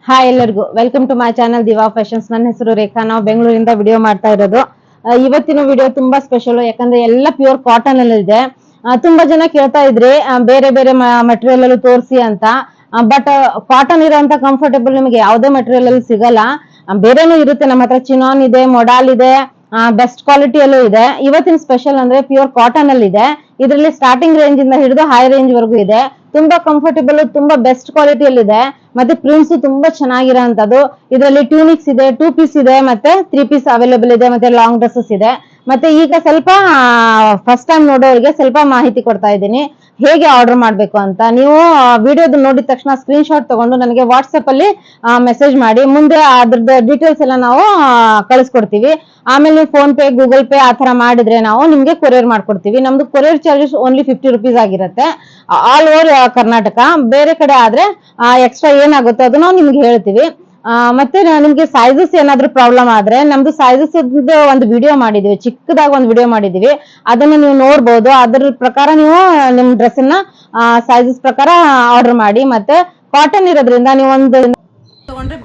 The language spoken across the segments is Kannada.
ಹಾಯ್ ಎಲ್ಲರಿಗೂ welcome to my channel Diva Fashions. ನನ್ನ ಹೆಸರು ರೇಖಾ. ನಾವು ಬೆಂಗಳೂರಿಂದ ವಿಡಿಯೋ ಮಾಡ್ತಾ ಇರೋದು. ಇವತ್ತಿನ ವಿಡಿಯೋ ತುಂಬಾ ಸ್ಪೆಷಲ್, ಯಾಕಂದ್ರೆ ಎಲ್ಲ ಪ್ಯೂರ್ ಕಾಟನ್ ಅಲ್ಲಿ ಇದೆ. ತುಂಬಾ ಜನ ಕೇಳ್ತಾ ಇದ್ರಿ ಬೇರೆ ಬೇರೆ ಮಟೀರಿಯಲ್ ಅಲ್ಲಿ ತೋರಿಸಿ ಅಂತ. ಬಟ್ ಕಾಟನ್ ಇರೋಂತ ಕಂಫರ್ಟೇಬಲ್ ನಿಮಗೆ ಯಾವುದೇ ಮಟೀರಿಯಲ್ ಅಲ್ಲಿ ಸಿಗಲ್ಲ. ಬೇರೆನೂ ಇರುತ್ತೆ, ನಮ್ಮ ಹತ್ರ ಚಿನಾನ್ ಇದೆ, ಮೊಡಾಲ್ ಇದೆ, ಬೆಸ್ಟ್ ಕ್ವಾಲಿಟಿಯಲ್ಲೂ ಇದೆ. ಇವತ್ತಿನ ಸ್ಪೆಷಲ್ ಅಂದ್ರೆ ಪ್ಯೂರ್ ಕಾಟನ್ ಅಲ್ಲಿ ಇದೆ. ಇದರಲ್ಲಿ ಸ್ಟಾರ್ಟಿಂಗ್ ರೇಂಜ್ ಇಂದ ಹಿಡಿದು ಹೈ ರೇಂಜ್ ವರೆಗೂ ಇದೆ. ತುಂಬಾ ಕಂಫರ್ಟೇಬಲ್, ತುಂಬಾ ಬೆಸ್ಟ್ ಕ್ವಾಲಿಟಿಯಲ್ಲಿ ಇದೆ. ಮತ್ತೆ ಪ್ರಿಂಟ್ಸ್ ತುಂಬಾ ಚೆನ್ನಾಗಿರೋಂಥದ್ದು. ಇದರಲ್ಲಿ ಟ್ಯೂನಿಕ್ಸ್ ಇದೆ, 2 ಪೀಸ್ ಇದೆ, ಮತ್ತೆ 3 ಪೀಸ್ ಅವೈಲೇಬಲ್ ಇದೆ, ಮತ್ತೆ ಲಾಂಗ್ ಡ್ರೆಸ್ಸಸ್ ಇದೆ. ಮತ್ತೆ ಈಗ ಸ್ವಲ್ಪ ಫಸ್ಟ್ ಟೈಮ್ ನೋಡೋರಿಗೆ ಸ್ವಲ್ಪ ಮಾಹಿತಿ ಕೊಡ್ತಾ ಇದ್ದೀನಿ ಹೇಗೆ ಆರ್ಡರ್ ಮಾಡ್ಬೇಕು ಅಂತ. ನೀವು ವಿಡಿಯೋದ ನೋಡಿದ ತಕ್ಷಣ ಸ್ಕ್ರೀನ್ ಶಾಟ್ ತಗೊಂಡು ನನಗೆ ವಾಟ್ಸ್ಆಪ್ ಅಲ್ಲಿ ಮೆಸೇಜ್ ಮಾಡಿ. ಮುಂದೆ ಅದ್ರದ್ದು ಡೀಟೇಲ್ಸ್ ಎಲ್ಲ ನಾವು ಕಳಿಸ್ಕೊಡ್ತೀವಿ. ಆಮೇಲೆ ನೀವು ಫೋನ್ ಪೇ, ಗೂಗಲ್ ಪೇ ಆ ತರ ಮಾಡಿದ್ರೆ ನಾವು ನಿಮ್ಗೆ ಕೊರಿಯರ್ ಮಾಡ್ಕೊಡ್ತೀವಿ. ನಮ್ದು ಕೊರಿಯರ್ ಚಾರ್ಜಸ್ ಓನ್ಲಿ 50 ರುಪೀಸ್ ಆಗಿರುತ್ತೆ ಆಲ್ ಓವರ್ ಕರ್ನಾಟಕ. ಬೇರೆ ಕಡೆ ಆದ್ರೆ ಎಕ್ಸ್ಟ್ರಾ ಏನಾಗುತ್ತೋ ಅದು ನಾವು ನಿಮ್ಗೆ ಹೇಳ್ತೀವಿ. ಮತ್ತೆ ನಿಮ್ಗೆ ಸೈಜಸ್ ಏನಾದ್ರೂ ಪ್ರಾಬ್ಲಮ್ ಆದ್ರೆ ನಮ್ದು ಸೈಜಸ್ ಒಂದು ವಿಡಿಯೋ ಮಾಡಿದೀವಿ, ಚಿಕ್ಕದಾಗಿ ಒಂದು ವಿಡಿಯೋ ಮಾಡಿದೀವಿ. ಅದನ್ನ ನೀವು ನೋಡ್ಬೋದು. ಅದ್ರ ಪ್ರಕಾರ ನೀವು ನಿಮ್ ಡ್ರೆಸ್ ಅನ್ನ ಸೈಜಸ್ ಪ್ರಕಾರ ಆರ್ಡರ್ ಮಾಡಿ. ಮತ್ತೆ ಕಾಟನ್ ಇರೋದ್ರಿಂದ ನೀವು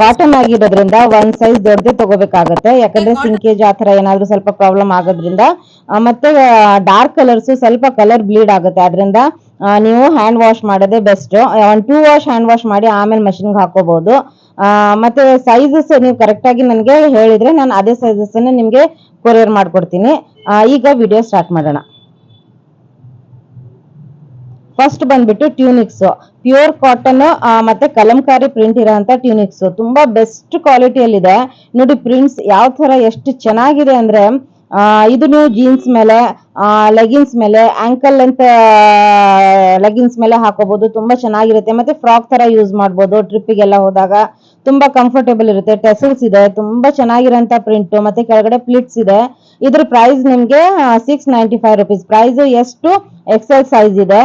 ಕಾಟನ್ ಆಗಿರೋದ್ರಿಂದ ಒಂದ್ ಸೈಜ್ ದೊಡ್ಡದೇ ತಗೋಬೇಕಾಗತ್ತೆ, ಯಾಕಂದ್ರೆ ಸಿಂಕೇಜ್ ಆತರ ಏನಾದ್ರೂ ಸ್ವಲ್ಪ ಪ್ರಾಬ್ಲಮ್ ಆಗೋದ್ರಿಂದ. ಮತ್ತೆ ಡಾರ್ಕ್ ಕಲರ್ಸ್ ಸ್ವಲ್ಪ ಕಲರ್ ಬ್ಲೀಡ್ ಆಗುತ್ತೆ. ಅದರಿಂದ ನೀವು ಹ್ಯಾಂಡ್ ವಾಶ್ ಮಾಡೋದೇ ಬೆಸ್ಟ್. 2 ವಾಶ್ ಹ್ಯಾಂಡ್ ವಾಶ್ ಮಾಡಿ ಆಮೇಲೆ ಮಷಿನ್ಗೆ ಹಾಕೋಬಹುದು. ಮತ್ತೆ ಸೈಜಸ್ ನೀವು ಕರೆಕ್ಟ್ ಆಗಿ ನನಗೆ ಹೇಳಿದ್ರೆ ನಾನು ಅದೇ ಸೈಜಸ್ ಅನ್ನ ನಿಮ್ಗೆ ಕೊರಿಯರ್ ಮಾಡ್ಕೊಡ್ತೀನಿ. ಈಗ ವಿಡಿಯೋ ಸ್ಟಾರ್ಟ್ ಮಾಡೋಣ. ಫಸ್ಟ್ ಬಂದ್ಬಿಟ್ಟು ಟ್ಯೂನಿಕ್ಸ್, ಪ್ಯೂರ್ ಕಾಟನ್ ಮತ್ತೆ ಕಲಂಕಾರಿ ಪ್ರಿಂಟ್ ಇರೋಂತ ಟ್ಯೂನಿಕ್ಸ್ ತುಂಬಾ ಬೆಸ್ಟ್ ಕ್ವಾಲಿಟಿಯಲ್ಲಿದೆ. ನೋಡಿ ಪ್ರಿಂಟ್ಸ್ ಯಾವ ತರ ಎಷ್ಟು ಚೆನ್ನಾಗಿದೆ ಅಂದ್ರೆ, ಇದು ನೀವು ಜೀನ್ಸ್ ಮೇಲೆ, ಲೆಗಿನ್ಸ್ ಮೇಲೆ, ಆಂಕಲ್ ಅಂತ ಲೆಗಿನ್ಸ್ ಮೇಲೆ ಹಾಕೋಬಹುದು. ತುಂಬಾ ಚೆನ್ನಾಗಿರುತ್ತೆ. ಮತ್ತೆ ಫ್ರಾಕ್ ತರ ಯೂಸ್ ಮಾಡಬಹುದು. ಟ್ರಿಪ್ಗೆಲ್ಲ ಹೋದಾಗ ತುಂಬಾ ಕಂಫರ್ಟೇಬಲ್ ಇರುತ್ತೆ. ಟೆಸಲ್ಸ್ ಇದೆ, ತುಂಬಾ ಚೆನ್ನಾಗಿರೋಂತ ಪ್ರಿಂಟ್. ಮತ್ತೆ ಕೆಳಗಡೆ ಪ್ಲಿಟ್ಸ್ ಇದೆ. ಇದ್ರ ಪ್ರೈಸ್ ನಿಮ್ಗೆ 695 ರುಪೀಸ್. ಪ್ರೈಸ್ ಎಷ್ಟು ಎಕ್ಸೆಲ್ ಸೈಜ್ ಇದೆ.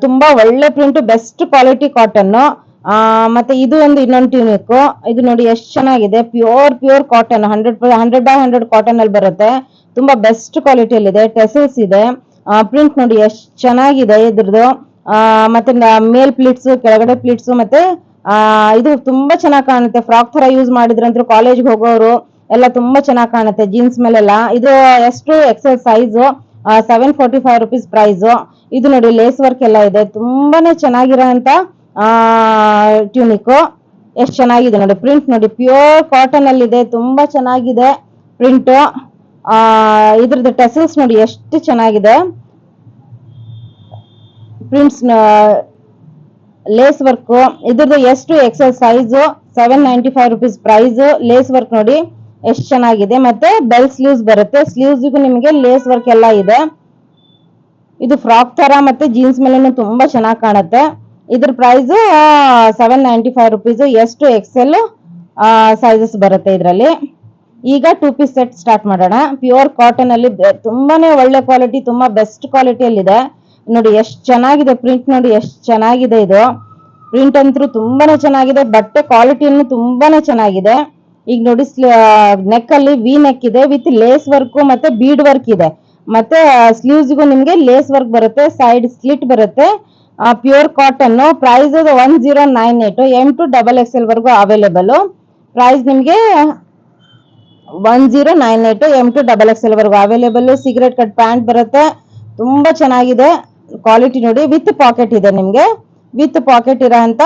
ತುಂಬಾ ಒಳ್ಳೆ ಪ್ರಿಂಟ್, ಬೆಸ್ಟ್ ಕ್ವಾಲಿಟಿ ಕಾಟನ್. ಮತ್ತೆ ಇದು ಒಂದು ಇನ್ನೊಂದು ಟ್ಯೂನಿಕ್. ಇದು ನೋಡಿ ಎಷ್ಟು ಚೆನ್ನಾಗಿದೆ. ಪ್ಯೂರ್ ಕಾಟನ್, 100/100 ಕಾಟನ್ ಅಲ್ಲಿ ಬರುತ್ತೆ. ತುಂಬಾ ಬೆಸ್ಟ್ ಕ್ವಾಲಿಟಿಯಲ್ಲಿ ಇದೆ. ಟೆಸಲ್ಸ್ ಇದೆ. ಪ್ರಿಂಟ್ ನೋಡಿ ಎಷ್ಟು ಚೆನ್ನಾಗಿದೆ ಇದ್ರದ್ದು. ಮತ್ತೆ ಮೇಲ್ ಪ್ಲೀಟ್ಸ್, ಕೆಳಗಡೆ ಪ್ಲೀಟ್ಸ್, ಮತ್ತೆ ಇದು ತುಂಬಾ ಚೆನ್ನಾಗಿ ಕಾಣುತ್ತೆ. ಫ್ರಾಕ್ ತರ ಯೂಸ್ ಮಾಡಿದ್ರಂತೂ ಕಾಲೇಜ್ಗೆ ಹೋಗೋರು ಎಲ್ಲ ತುಂಬಾ ಚೆನ್ನಾಗಿ ಕಾಣುತ್ತೆ ಜೀನ್ಸ್ ಮೇಲೆಲ್ಲ. ಇದು ಎಷ್ಟು ಎಕ್ಸೆಲ್ ಸೈಜ್, 745 ರುಪೀಸ್ ಪ್ರೈಸ್. ಇದು ನೋಡಿ ಲೇಸ್ ವರ್ಕ್ ಎಲ್ಲ ಇದೆ. ತುಂಬಾನೇ ಚೆನ್ನಾಗಿರೋಂತ ಟ್ಯೂನಿಕ್. ಎಷ್ಟು ಚೆನ್ನಾಗಿದೆ ನೋಡಿ. ಪ್ರಿಂಟ್ ನೋಡಿ ಪ್ಯೂರ್ ಕಾಟನ್ ಅಲ್ಲಿ ಇದೆ. ತುಂಬಾ ಚೆನ್ನಾಗಿದೆ ಪ್ರಿಂಟ್. ಇದ್ರದ್ದು ಟೆಸಲ್ಸ್ ನೋಡಿ ಎಷ್ಟು ಚೆನ್ನಾಗಿದೆ. Prints, lace work. ಇದ್ರದ್ದು ಎಷ್ಟು XL size, 795 rupees price. Lace work ನೋಡಿ ಎಷ್ಟು ಚೆನ್ನಾಗಿದೆ. ಮತ್ತೆ ಬೆಲ್ ಸ್ಲೀವ್ಸ್ ಬರುತ್ತೆ. ಸ್ಲೀವ್ಸ್ಗೂ ನಿಮಗೆ ಲೇಸ್ ವರ್ಕ್ ಎಲ್ಲ ಇದೆ. ಇದು ಫ್ರಾಕ್ ತರ ಮತ್ತೆ ಜೀನ್ಸ್ ಮೇಲೆನೂ ತುಂಬಾ ಚೆನ್ನಾಗಿ ಕಾಣುತ್ತೆ. ಇದ್ರ ಪ್ರೈಸ್ 795 ರುಪೀಸ್. ಎಷ್ಟು ಎಕ್ಸೆಲ್ ಸೈಜಸ್ ಬರುತ್ತೆ ಇದರಲ್ಲಿ. ಈಗ 2 ಪೀಸ್ ಸೆಟ್ ಸ್ಟಾರ್ಟ್ ಮಾಡೋಣ. ಪ್ಯೂರ್ ಕಾಟನ್ ಅಲ್ಲಿ ತುಂಬಾನೇ ಒಳ್ಳೆ ಕ್ವಾಲಿಟಿ, ತುಂಬಾ ಬೆಸ್ಟ್ ಕ್ವಾಲಿಟಿಯಲ್ಲಿ ಇದೆ. ನೋಡಿ ಎಷ್ಟು ಚೆನ್ನಾಗಿದೆ ಪ್ರಿಂಟ್. ನೋಡಿ ಎಷ್ಟು ಚೆನ್ನಾಗಿದೆ ಇದು ಪ್ರಿಂಟ್ ಅಂತೂ ತುಂಬಾನೇ ಚೆನ್ನಾಗಿದೆ. ಬಟ್ಟೆ ಕ್ವಾಲಿಟಿಯನ್ನು ತುಂಬಾನೇ ಚೆನ್ನಾಗಿದೆ. ಈಗ ನೋಡಿ ನೆಕ್ ಅಲ್ಲಿ ವಿ ನೆಕ್ ಇದೆ ವಿತ್ ಲೇಸ್ ವರ್ಕ್ ಮತ್ತೆ ಬೀಡ್ ವರ್ಕ್ ಇದೆ. ಮತ್ತೆ ಸ್ಲೀವ್ಸ್ಗೂ ನಿಮ್ಗೆ ಲೇಸ್ ವರ್ಕ್ ಬರುತ್ತೆ, ಸೈಡ್ ಸ್ಲಿಟ್ ಬರುತ್ತೆ. Pure cotton. Price 1098, M to XXL ವರೆಗೂ ಅವೈಲೇಬಲ್. ಪ್ರೈಸ್ ನಿಮ್ಗೆ 1098, M to XXL ವರೆಗೂ ಅವೈಲೇಬಲ್. ಸಿಗರೇಟ್ ಕಟ್ ಪ್ಯಾಂಟ್ ಬರುತ್ತೆ. ತುಂಬಾ ಚೆನ್ನಾಗಿದೆ ಕ್ವಾಲಿಟಿ ನೋಡಿ. ವಿತ್ ಪಾಕೆಟ್ ಇದೆ ನಿಮ್ಗೆ. ವಿತ್ ಪಾಕೆಟ್ ಇರೋ ಅಂತ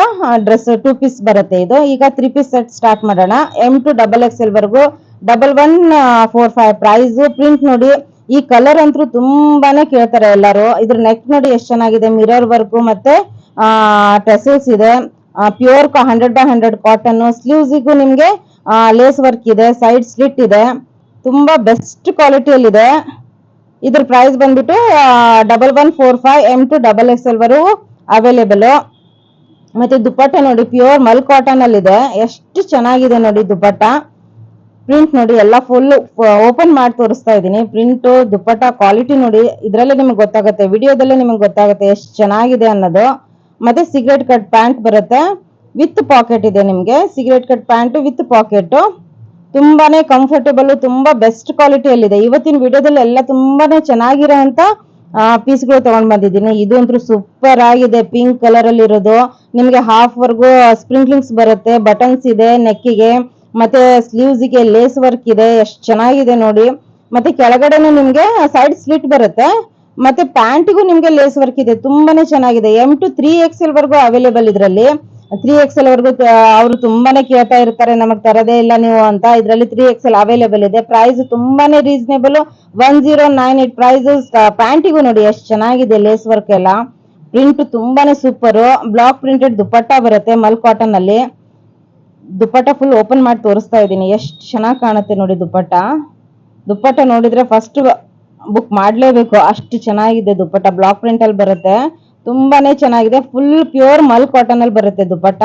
ಡ್ರೆಸ್ 2 ಪೀಸ್ ಬರುತ್ತೆ ಇದು. ಈಗ 3 ಪೀಸ್ ಸೆಟ್ ಸ್ಟಾರ್ಟ್ ಮಾಡೋಣ. M to XXL ವರೆಗೂ 1145 ಪ್ರೈಸ್. ಪ್ರಿಂಟ್ ನೋಡಿ, ಈ ಕಲರ್ ಅಂತೂ ತುಂಬಾನೇ ಕೇಳ್ತಾರೆ ಎಲ್ಲರೂ. ಇದ್ರ ನೆಕ್ ನೋಡಿ ಎಷ್ಟು ಚೆನ್ನಾಗಿದೆ. ಮಿರರ್ ವರ್ಕ್ ಮತ್ತೆ ಟೆಸಲ್ಸ್ ಇದೆ. Pure 100/100 cotton. ಸ್ಲೀವ್ಸ್ಗೂ ನಿಮ್ಗೆ ಲೇಸ್ ವರ್ಕ್ ಇದೆ, ಸೈಡ್ ಸ್ಲಿಟ್ ಇದೆ. ತುಂಬಾ ಬೆಸ್ಟ್ ಕ್ವಾಲಿಟಿಯಲ್ಲಿದೆ. ಇದ್ರ ಪ್ರೈಸ್ ಬಂದ್ಬಿಟ್ಟು 1145, M to XXL ವರೆಗೂ ಅವೈಲೇಬಲ್. ಮತ್ತೆ ದುಪ್ಪಟ್ಟ ನೋಡಿ ಪ್ಯೂರ್ ಮಲ್ ಕಾಟನ್ ಅಲ್ಲಿ ಇದೆ. ಎಷ್ಟು ಚೆನ್ನಾಗಿದೆ ನೋಡಿ ದುಪ್ಪಟ್ಟ. ಪ್ರಿಂಟ್ ನೋಡಿ ಎಲ್ಲ ಫುಲ್ ಓಪನ್ ಮಾಡಿ ತೋರಿಸ್ತಾ ಇದ್ದೀನಿ. ಪ್ರಿಂಟ್, ದುಪ್ಪಟ್ಟ ಕ್ವಾಲಿಟಿ ನೋಡಿ. ಇದ್ರಲ್ಲೇ ನಿಮ್ಗೆ ಗೊತ್ತಾಗುತ್ತೆ, ವಿಡಿಯೋದಲ್ಲೇ ನಿಮ್ಗೆ ಗೊತ್ತಾಗುತ್ತೆ ಎಷ್ಟು ಚೆನ್ನಾಗಿದೆ ಅನ್ನೋದು. ಮತ್ತೆ ಸಿಗರೇಟ್ ಕಟ್ ಪ್ಯಾಂಟ್ ಬರುತ್ತೆ. ವಿತ್ ಪಾಕೆಟ್ ಇದೆ ನಿಮ್ಗೆ. Cigarette cut pant with packet. ತುಂಬಾನೇ ಕಂಫರ್ಟೇಬಲ್, ತುಂಬಾ ಬೆಸ್ಟ್ ಕ್ವಾಲಿಟಿಯಲ್ಲಿದೆ. ಇವತ್ತಿನ ವಿಡಿಯೋದಲ್ಲಿ ಎಲ್ಲ ತುಂಬಾನೇ ಚೆನ್ನಾಗಿರೋ ಅಂತ ಪೀಸ್ಗಳು ತಗೊಂಡ್ ಬಂದಿದ್ದೀನಿ. ಇದು ಅಂತೂ ಸೂಪರ್ ಆಗಿದೆ, ಪಿಂಕ್ ಕಲರ್ ಅಲ್ಲಿ ಇರೋದು. ನಿಮ್ಗೆ ಹಾಫ್ ವರ್ಗು ಸ್ಪ್ರಿಂಕ್ಲಿಂಗ್ಸ್ ಬರುತ್ತೆ, ಬಟನ್ಸ್ ಇದೆ ನೆಕ್ಕಿಗೆ, ಮತ್ತೆ ಸ್ಲೀವ್ಸ್ ಗೆ ಲೇಸ್ ವರ್ಕ್ ಇದೆ. ಎಷ್ಟ್ ಚೆನ್ನಾಗಿದೆ ನೋಡಿ. ಮತ್ತೆ ಕೆಳಗಡೆನು ನಿಮ್ಗೆ ಸೈಡ್ ಸ್ಲಿಟ್ ಬರುತ್ತೆ, ಮತ್ತೆ ಪ್ಯಾಂಟಿಗೂ ನಿಮ್ಗೆ ಲೇಸ್ ವರ್ಕ್ ಇದೆ. ತುಂಬಾನೇ ಚೆನ್ನಾಗಿದೆ. M to 3XL ವರ್ಗೂ ಅವೈಲೇಬಲ್ ಇದ್ರಲ್ಲಿ. 3XL ವರ್ಗೂ ಅವರು ತುಂಬಾನೇ ಕೇಳ್ತಾ ಇರ್ತಾರೆ, ನಮಗ್ ತರದೇ ಇಲ್ಲ ನೀವು ಅಂತ. ಇದ್ರಲ್ಲಿ 3XL ಅವೈಲೇಬಲ್ ಇದೆ. ಪ್ರೈಸ್ ತುಂಬಾನೇ ರೀಸನೇಬಲ್, 1098 ಪ್ರೈಸ್. ಪ್ಯಾಂಟಿಗೂ ನೋಡಿ ಎಷ್ಟು ಚೆನ್ನಾಗಿದೆ, ಲೇಸ್ ವರ್ಕ್ ಎಲ್ಲ. ಪ್ರಿಂಟ್ ತುಂಬಾನೇ ಸೂಪರ್. ಬ್ಲಾಕ್ ಪ್ರಿಂಟೆಡ್ ದುಪಟ್ಟ ಬರುತ್ತೆ ಮಲ್ ಕಾಟನ್ ಅಲ್ಲಿ. ದುಪಟ್ಟ ಫುಲ್ ಓಪನ್ ಮಾಡಿ ತೋರಿಸ್ತಾ ಇದ್ದೀನಿ, ಎಷ್ಟು ಚೆನ್ನಾಗಿ ಕಾಣುತ್ತೆ ನೋಡಿ ದುಪಟ್ಟ. ದುಪಟ್ಟ ನೋಡಿದ್ರೆ ಫಸ್ಟ್ ಬುಕ್ ಮಾಡ್ಲೇಬೇಕು, ಅಷ್ಟು ಚೆನ್ನಾಗಿದೆ ದುಪಟ್ಟ. ಬ್ಲಾಕ್ ಪ್ರಿಂಟ್ ಅಲ್ಲಿ ಬರುತ್ತೆ, ತುಂಬಾನೇ ಚೆನ್ನಾಗಿದೆ. ಫುಲ್ ಪ್ಯೂರ್ ಮಲ್ ಕಾಟನ್ ಅಲ್ಲಿ ಬರುತ್ತೆ ದುಪಟ್ಟ.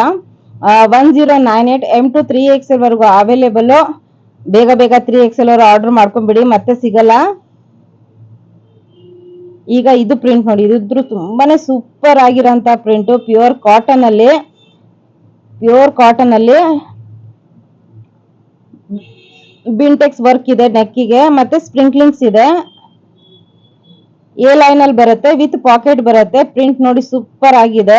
1098 M to 3XL ವರ್ಗೂ ಅವೈಲೇಬಲ್. ಬೇಗ ಬೇಗ 3XL ಅವರು ಆರ್ಡರ್ ಮಾಡ್ಕೊಂಡ್ಬಿಡಿ, ಮತ್ತೆ ಸಿಗಲ್ಲ. ಈಗ ಇದು ಪ್ರಿಂಟ್ ನೋಡಿ, ಇದಿದ್ರು ತುಂಬಾನೇ ಸೂಪರ್ ಆಗಿರೋಂತ ಪ್ರಿಂಟ್. ಪ್ಯೂರ್ ಕಾಟನ್ ಅಲ್ಲಿ, ಬಿಂಟೆಕ್ಸ್ ವರ್ಕ್ ಇದೆ ನೆಕ್ಕಿಗೆ, ಮತ್ತೆ ಸ್ಪ್ರಿಂಕ್ಲಿಂಗ್ಸ್ ಇದೆ. ಎ ಲೈನ್ ಅಲ್ಲಿ ಬರುತ್ತೆ, ವಿತ್ ಪಾಕೆಟ್ ಬರುತ್ತೆ. ಪ್ರಿಂಟ್ ನೋಡಿ ಸೂಪರ್ ಆಗಿದೆ.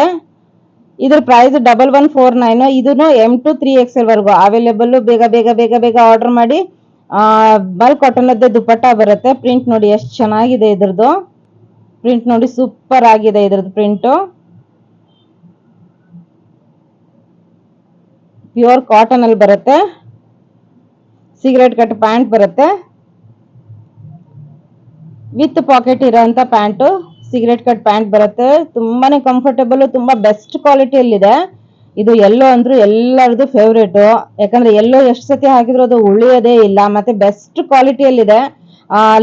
ಇದ್ರ ಪ್ರೈಸ್ 1149. ಇದನ್ನು M to 3XL ವರ್ಗೂ ಅವೈಲೇಬಲ್. ಬೇಗ ಬೇಗ ಬೇಗ ಬೇಗ ಆರ್ಡರ್ ಮಾಡಿ. ಮಲ್ ಕಾಟನ್ ದುಪಟ್ಟ ಬರುತ್ತೆ. ಪ್ರಿಂಟ್ ನೋಡಿ ಎಷ್ಟು ಚೆನ್ನಾಗಿದೆ ಇದ್ರದ್ದು. ಪ್ರಿಂಟ್ ನೋಡಿ ಸೂಪರ್ ಆಗಿದೆ ಇದ್ರದ್ದು ಪ್ರಿಂಟ್. ಪ್ಯೂರ್ ಕಾಟನ್ ಅಲ್ಲಿ ಬರುತ್ತೆ. ಸಿಗರೇಟ್ ಕಟ್ ಪ್ಯಾಂಟ್ ಬರುತ್ತೆ, ವಿತ್ ಪಾಕೆಟ್ ಇರೋಂತ ಪ್ಯಾಂಟ್. ಸಿಗರೇಟ್ ಕಟ್ ಪ್ಯಾಂಟ್ ಬರುತ್ತೆ. ತುಂಬಾನೇ ಕಂಫರ್ಟಬಲ್, ತುಂಬಾ ಬೆಸ್ಟ್ ಕ್ವಾಲಿಟಿಯಲ್ಲಿದೆ. ಇದು ಎಲ್ಲೋ ಅಂದ್ರೂ ಎಲ್ಲರದು ಫೇವ್ರೇಟ್, ಯಾಕಂದ್ರೆ ಎಲ್ಲೋ ಎಷ್ಟು ಸತಿ ಹಾಕಿದ್ರು ಅದು ಉಳಿಯೋದೇ ಇಲ್ಲ. ಮತ್ತೆ ಬೆಸ್ಟ್ ಕ್ವಾಲಿಟಿಯಲ್ಲಿದೆ.